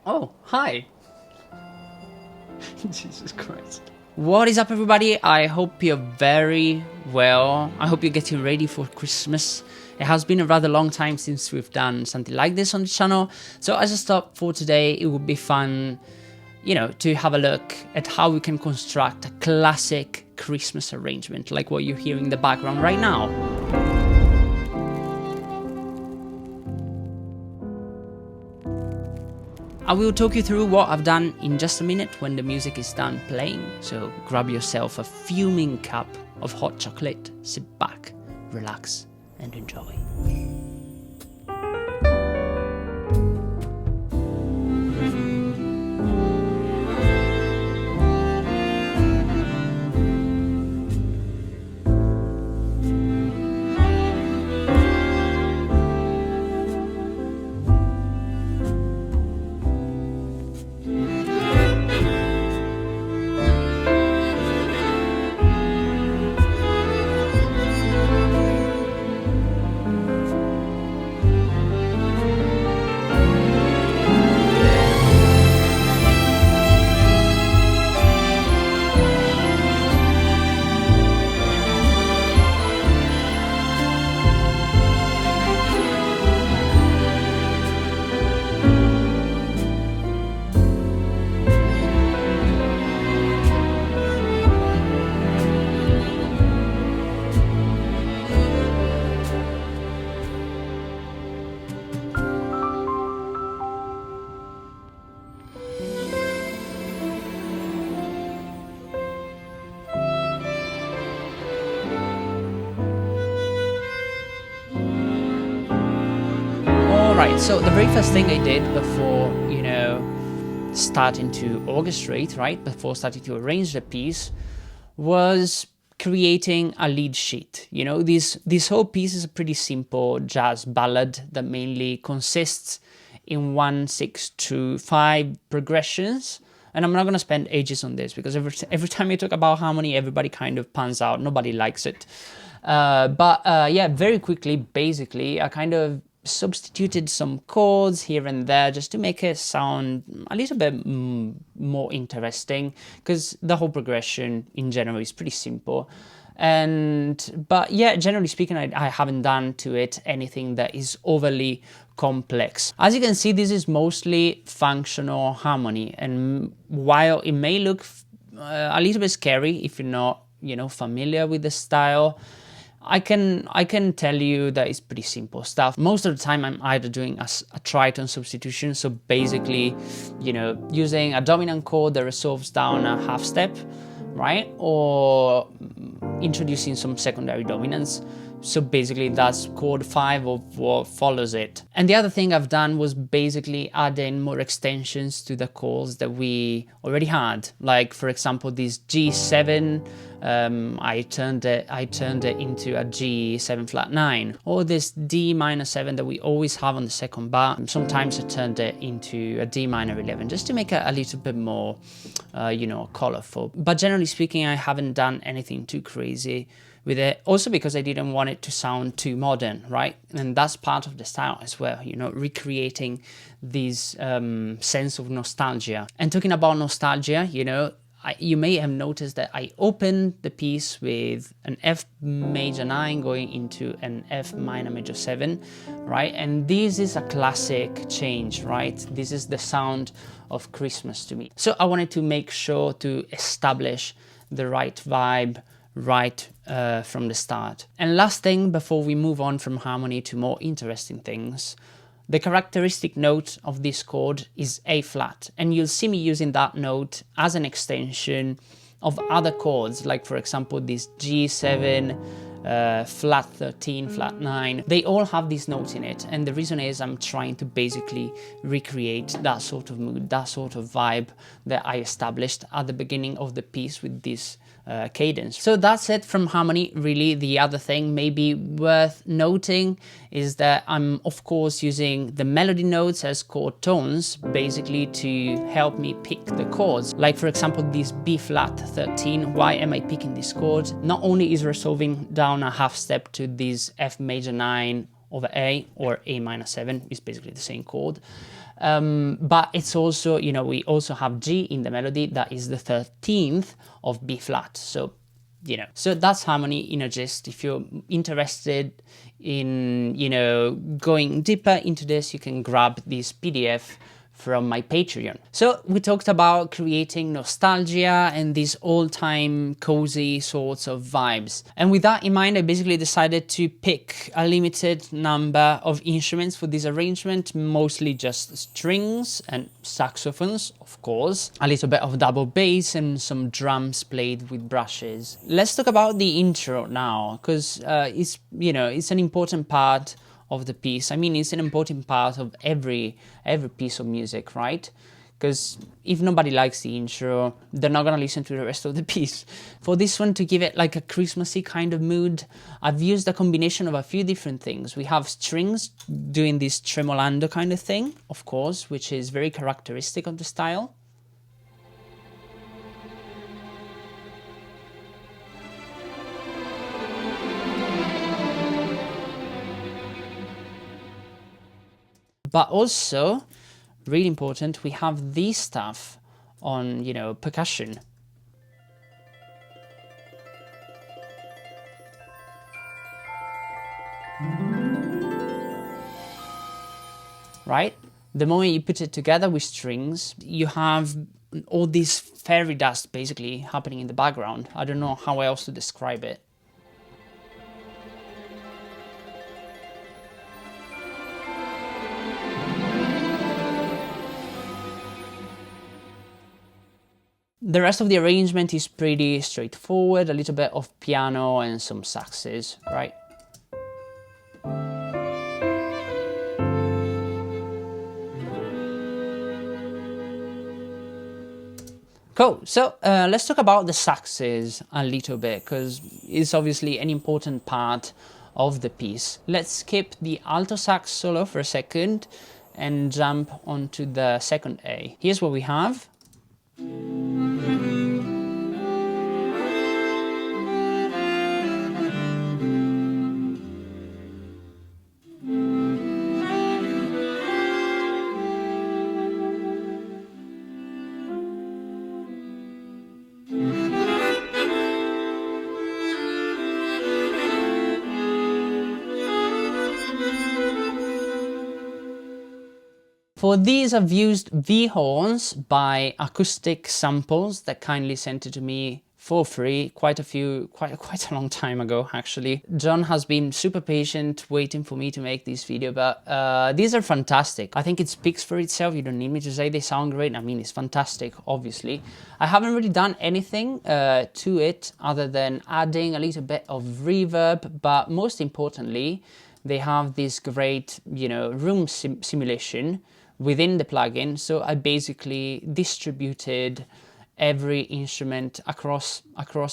Oh, hi. Jesus Christ. What is up, everybody? I hope you're very well. I hope you're getting ready for Christmas. It has been a rather long time since we've done something like this on the channel. So as a stop for today, it would be fun, to have a look at how we can construct a classic Christmas arrangement, like what you're hearing in the background right now. I will talk you through what I've done in just a minute when the music is done playing, so grab yourself a fuming cup of hot chocolate, sit back, relax, and enjoy. Alright, so the very first thing I did before, starting to orchestrate, right, before starting to arrange the piece, was creating a lead sheet. This whole piece is a pretty simple jazz ballad that mainly consists in 1, 6, 2, 5 progressions. And I'm not going to spend ages on this because every time you talk about harmony, everybody kind of pans out. Nobody likes it. But very quickly, basically, I kind of substituted some chords here and there just to make it sound a little bit more interesting, because the whole progression in general is pretty simple. But generally speaking, I haven't done to it anything that is overly complex. As you can see, this is mostly functional harmony, and while it may look a little bit scary if you're not familiar with the style, I can tell you that it's pretty simple stuff. Most of the time I'm either doing a tritone substitution, so basically, using a dominant chord that resolves down a half step, right? Or introducing some secondary dominants. So basically that's chord 5 of what follows it. And the other thing I've done was basically adding more extensions to the chords that we already had. Like, for example, this G7, I turned it into a G7 flat 9, or this D minor 7 that we always have on the second bar. Sometimes I turned it into a D minor 11 just to make it a little bit more, colorful. But generally speaking, I haven't done anything too crazy with it, also because I didn't want it to sound too modern, right? And that's part of the style as well, recreating this sense of nostalgia. And talking about nostalgia, you may have noticed that I opened the piece with an F major 9 going into an F minor major 7, right? And this is a classic change, right? This is the sound of Christmas to me. So I wanted to make sure to establish the right vibe right from the start. And last thing before we move on from harmony to more interesting things, the characteristic note of this chord is A flat, and you'll see me using that note as an extension of other chords, like for example this G7, flat 13, flat 9. They all have this note in it, and the reason is I'm trying to basically recreate that sort of mood, that sort of vibe that I established at the beginning of the piece with this cadence. So that's it from harmony. Really, the other thing maybe worth noting is that I'm of course using the melody notes as chord tones, basically to help me pick the chords. Like for example, this B flat 13. Why am I picking this chord? Not only is resolving down a half step to this F major 9 over A, or A minor 7, is basically the same chord. But it's also, you know, we also have G in the melody, that is the 13th of B flat. So, you know, so that's harmony in a gist. If you're interested in, you know, going deeper into this, you can grab this PDF from my Patreon. So we talked about creating nostalgia and these old-time cozy sorts of vibes. And with that in mind, I basically decided to pick a limited number of instruments for this arrangement, mostly just strings and saxophones, of course, a little bit of double bass and some drums played with brushes. Let's talk about the intro now, because it's, you know, it's an important part of the piece. I mean, it's an important part of every piece of music, right? Because if nobody likes the intro, they're not gonna listen to the rest of the piece. For this one, to give it like a Christmassy kind of mood, I've used a combination of a few different things. We have strings doing this tremolando kind of thing, of course, which is very characteristic of the style. But also, really important, we have this stuff on, you know, percussion. Right? The moment you put it together with strings, you have all this fairy dust basically happening in the background. I don't know how else to describe it. The rest of the arrangement is pretty straightforward, a little bit of piano and some saxes, right? Cool, so let's talk about the saxes a little bit, because it's obviously an important part of the piece. Let's skip the alto sax solo for a second and jump onto the second A. Here's what we have. For these, I've used V-horns by Acoustic Samples that kindly sent it to me for free quite a long time ago, actually. John has been super patient waiting for me to make this video, but these are fantastic. I think it speaks for itself. You don't need me to say they sound great. I mean, it's fantastic, obviously. I haven't really done anything to it other than adding a little bit of reverb, but most importantly, they have this great, you know, room simulation within the plugin. So I basically distributed every instrument across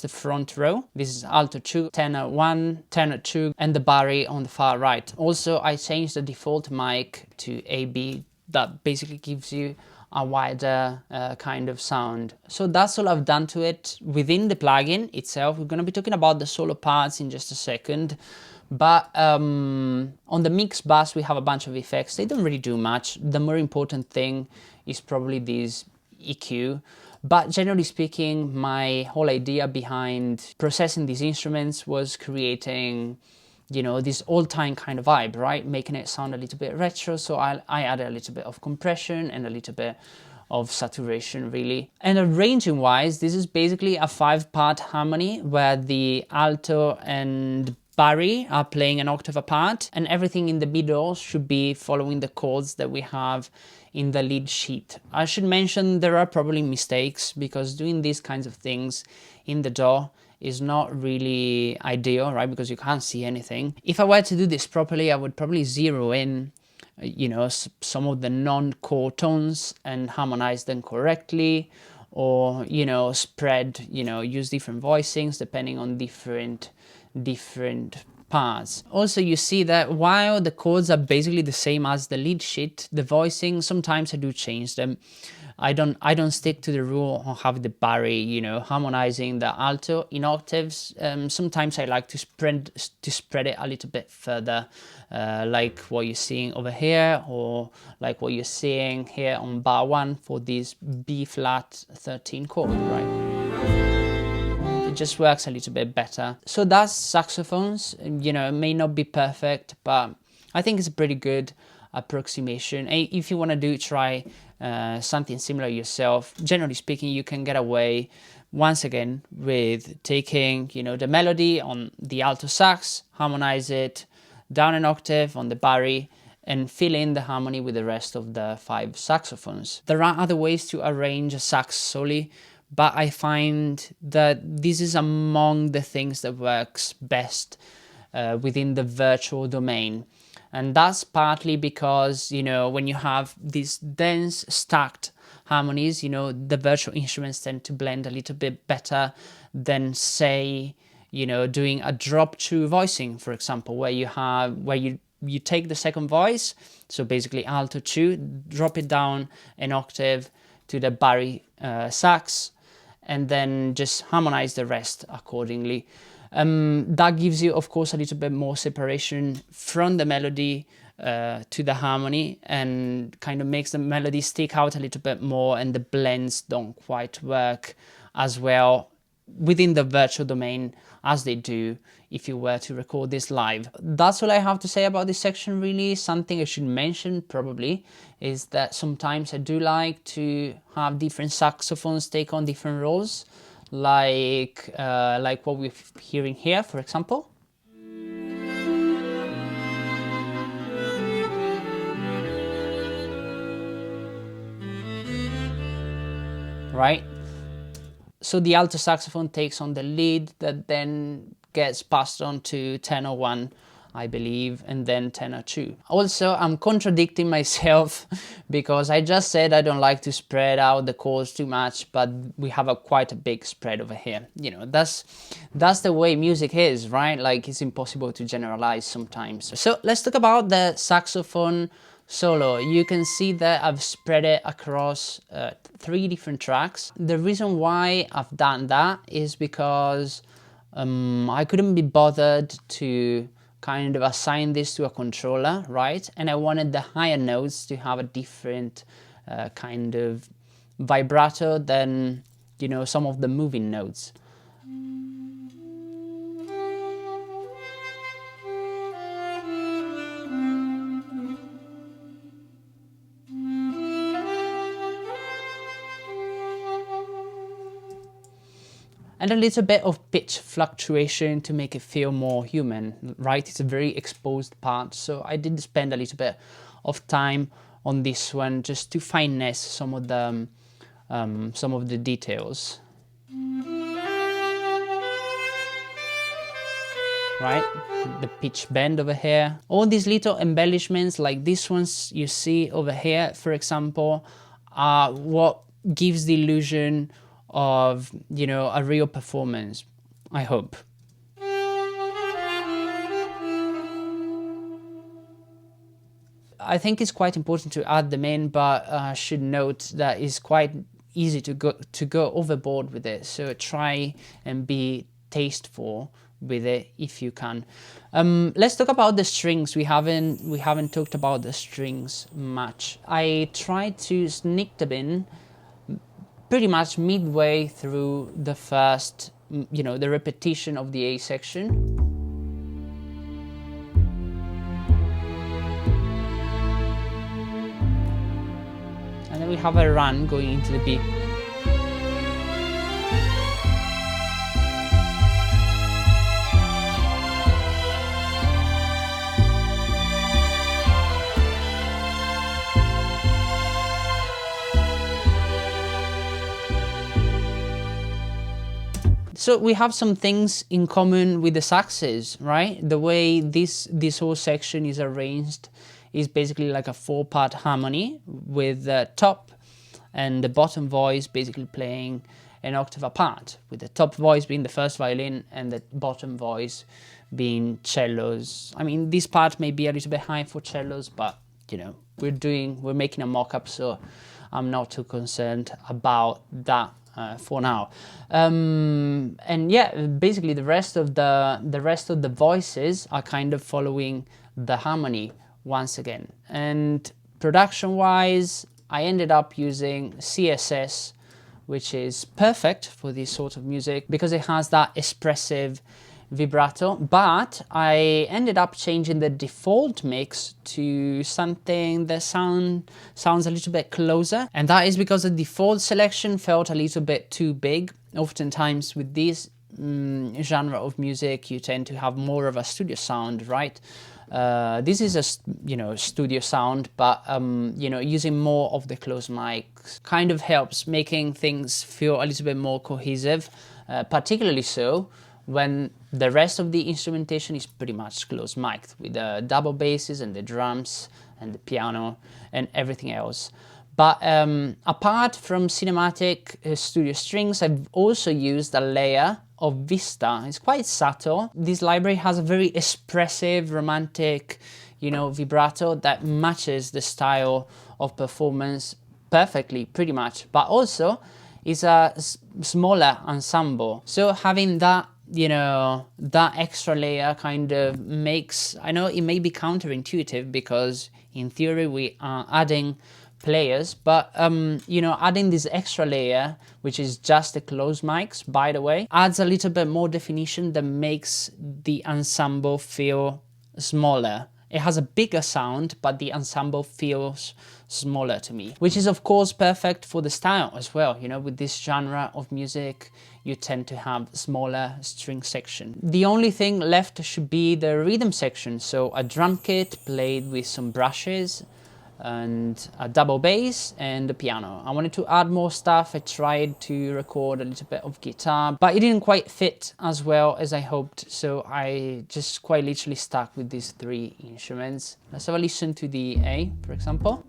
the front row. This is alto 2, tenor 1, tenor 2, and the bari on the far right. Also, I changed the default mic to AB. That basically gives you a wider kind of sound. So that's all I've done to it within the plugin itself. We're going to be talking about the solo parts in just a second. But on the mix bus, we have a bunch of effects. They don't really do much. The more important thing is probably this EQ. But generally speaking, my whole idea behind processing these instruments was creating, you know, this old-time kind of vibe, right? Making it sound a little bit retro. So I added a little bit of compression and a little bit of saturation, really. And arranging wise, this is basically a 5-part harmony where the alto and bari are playing an octave apart, and everything in the middle should be following the chords that we have in the lead sheet. I should mention there are probably mistakes, because doing these kinds of things in the DAW is not really ideal, right? Because you can't see anything. If I were to do this properly, I would probably zero in, you know, some of the non-core tones and harmonize them correctly. or, you know, spread, you know, use different voicings depending on different parts. Also, you see that while the chords are basically the same as the lead sheet, the voicing, sometimes I do change them. I don't stick to the rule of have the Barry, you know, harmonizing the alto in octaves. Sometimes I like to spread it a little bit further, like what you're seeing over here, or like what you're seeing here on bar 1 for this B flat 13 chord, right? It just works a little bit better. So that's saxophones. You know, it may not be perfect, but I think it's a pretty good approximation. If you want to try something similar yourself, generally speaking, you can get away once again with taking, you know, the melody on the alto sax, harmonize it down an octave on the Barry, and fill in the harmony with the rest of the 5 saxophones. There are other ways to arrange a sax soli, but I find that this is among the things that works best within the virtual domain. And that's partly because, you know, when you have these dense stacked harmonies, you know, the virtual instruments tend to blend a little bit better than, say, you know, doing a drop 2 voicing, for example, where you take the second voice, so basically alto 2, drop it down an octave to the Barry sax, and then just harmonize the rest accordingly. That gives you, of course, a little bit more separation from the melody to the harmony, and kind of makes the melody stick out a little bit more, and the blends don't quite work as well within the virtual domain as they do if you were to record this live. That's all I have to say about this section, really. Something I should mention probably is that sometimes I do like to have different saxophones take on different roles, like what we're hearing here, for example. Right? So the alto saxophone takes on the lead that then gets passed on to tenor 1, I believe, and then tenor 2. Also, I'm contradicting myself because I just said I don't like to spread out the chords too much, but we have quite a big spread over here. You know, that's the way music is, right? Like, it's impossible to generalize sometimes. So let's talk about the saxophone solo. You can see that I've spread it across 3 different tracks. The reason why I've done that is because I couldn't be bothered to kind of assign this to a controller, right? And I wanted the higher notes to have a different kind of vibrato than, you know, some of the moving notes. And a little bit of pitch fluctuation to make it feel more human, right? It's a very exposed part, so I did spend a little bit of time on this one just to finesse some of the details. Right? The pitch bend over here. All these little embellishments, like these ones you see over here, for example, are what gives the illusion of, you know, a real performance, I hope. I think it's quite important to add them in, but I should note that it's quite easy to go overboard with it, so try and be tasteful with it if you can. Let's talk about the strings. We haven't talked about the strings much. I tried to sneak them in pretty much midway through the first, you know, the repetition of the A section. And then we have a run going into the B. So we have some things in common with the saxes, right? The way this whole section is arranged is basically like a 4-part harmony with the top and the bottom voice basically playing an octave apart, with the top voice being the first violin and the bottom voice being cellos. I mean, this part may be a little bit high for cellos, but you know, we're making a mock-up, so I'm not too concerned about that for now. And yeah, basically the rest of the voices are kind of following the harmony once again. And production-wise, I ended up using CSS, which is perfect for this sort of music because it has that expressive vibrato, but I ended up changing the default mix to something that sounds a little bit closer, and that is because the default selection felt a little bit too big. Oftentimes with this genre of music, you tend to have more of a studio sound, right? This is a studio sound, but using more of the closed mics kind of helps making things feel a little bit more cohesive, particularly so when the rest of the instrumentation is pretty much closed mic'd, with the double basses and the drums and the piano and everything else. But apart from cinematic studio strings, I've also used a layer of Vista. It's quite subtle. This library has a very expressive, romantic, vibrato that matches the style of performance perfectly, pretty much. But also, it's a smaller ensemble. So having that, that extra layer kind of makes, I know it may be counterintuitive because in theory we are adding players, but adding this extra layer, which is just the closed mics, by the way, adds a little bit more definition that makes the ensemble feel smaller. It has a bigger sound, but the ensemble feels smaller to me, which is of course perfect for the style as well. With this genre of music, you tend to have smaller string section. The only thing left should be the rhythm section, so a drum kit played with some brushes and a double bass and the piano. I wanted to add more stuff. I tried to record a little bit of guitar, but it didn't quite fit as well as I hoped, so I just quite literally stuck with these three instruments. Let's have a listen to the A, for example.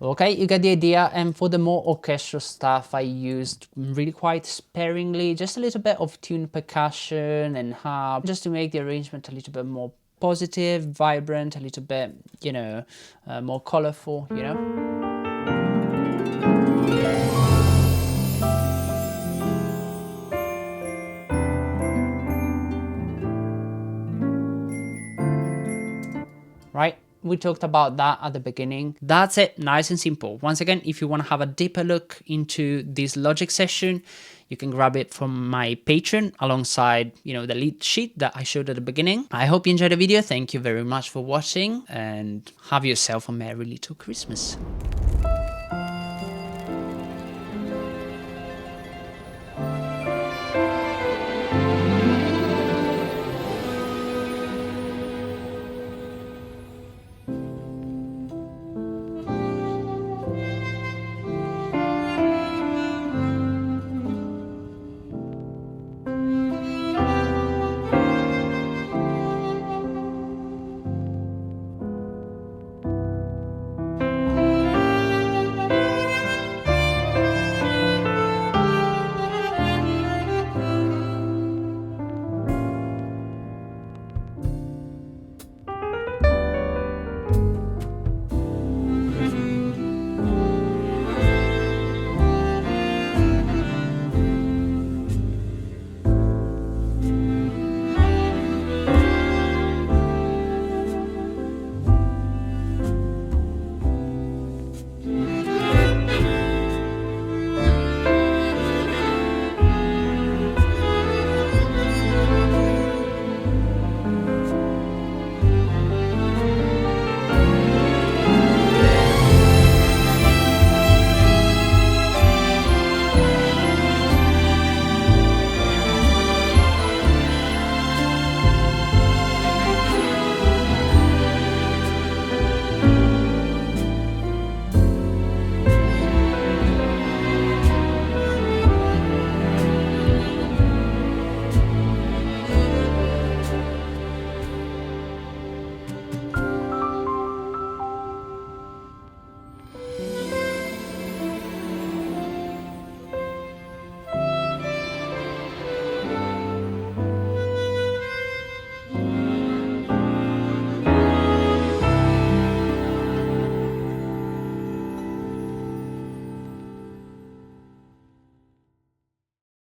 Okay, you get the idea, and for the more orchestral stuff I used really quite sparingly, just a little bit of tuned percussion and harp, just to make the arrangement a little bit more positive, vibrant, a little bit, more colorful, Right? We talked about that at the beginning. That's it, nice and simple. Once again, if you want to have a deeper look into this Logic session, you can grab it from my Patreon alongside, the lead sheet that I showed at the beginning. I hope you enjoyed the video. Thank you very much for watching and have yourself a merry little Christmas.